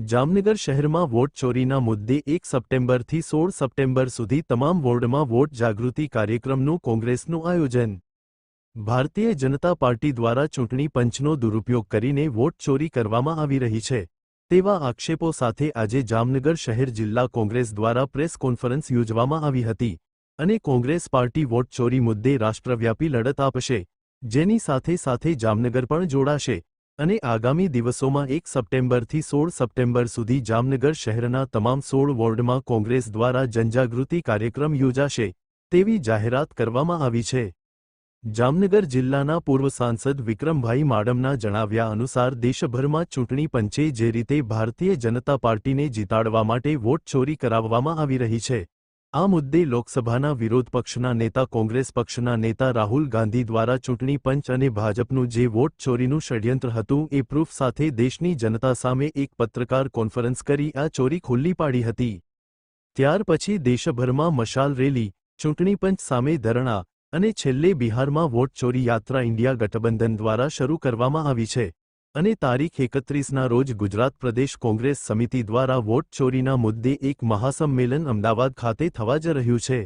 જામનગર શહેરમાં વોટ ચોરીના મુદ્દે 1 સપ્ટેમ્બરથી 16 સપ્ટેમ્બર સુધી તમામ વોર્ડમાં વોટ જાગૃતિ કાર્યક્રમનું કોંગ્રેસનું આયોજન। ભારતીય જનતા પાર્ટી દ્વારા ચૂંટણી પંચનો દુરુપયોગ કરીને વોટ ચોરી કરવામાં આવી રહી છે તેવા આક્ષેપો સાથે આજે જામનગર શહેર જિલ્લા કોંગ્રેસ દ્વારા પ્રેસ કોન્ફરન્સ યોજવામાં આવી હતી અને કોંગ્રેસ પાર્ટી વોટ ચોરી મુદ્દે રાષ્ટ્રવ્યાપી લડત આપશે, જેની સાથે સાથે જામનગર પણ જોડાશે અને આગામી દિવસોમાં 1 સપ્ટેમ્બરથી 16 સપ્ટેમ્બર સુધી જામનગર શહેરના તમામ 16 વોર્ડમાં કોંગ્રેસ દ્વારા જનજાગૃતિ કાર્યક્રમ યોજાશે તેવી જાહેરાત કરવામાં આવી છે। જામનગર જિલ્લાના પૂર્વ સાંસદ વિક્રમભાઈ માડમના જણાવ્યા અનુસાર દેશભરમાં ચૂંટણી પંચે જે રીતે ભારતીય જનતા પાર્ટીને જીતાડવા માટે વોટ ચોરી કરાવવામાં આવી રહી છે, આ મુદ્દે લોકસભાના વિરોધ પક્ષના નેતા કોંગ્રેસ પક્ષના નેતા રાહુલ ગાંધી દ્વારા ચૂંટણી પંચ અને ભાજપનું જે વોટ ચોરીનું ષડયંત્ર હતું એ પ્રૂફ સાથે દેશની જનતા સામે એક પત્રકાર કોન્ફરન્સ કરી આ ચોરી ખુલ્લી પાડી હતી। ત્યાર પછી દેશભરમાં મશાલ રેલી, ચૂંટણી પંચ સામે ધરણા અને છેલ્લે બિહારમાં વોટ ચોરી યાત્રા ઇન્ડિયા ગઠબંધન દ્વારા શરૂ કરવામાં આવી છે અને તારીખ 31ના રોજ ગુજરાત પ્રદેશ કોંગ્રેસ સમિતિ દ્વારા વોટ ચોરીના મુદ્દે એક મહાસંમેલન અમદાવાદ ખાતે થવા જઈ રહ્યું છે।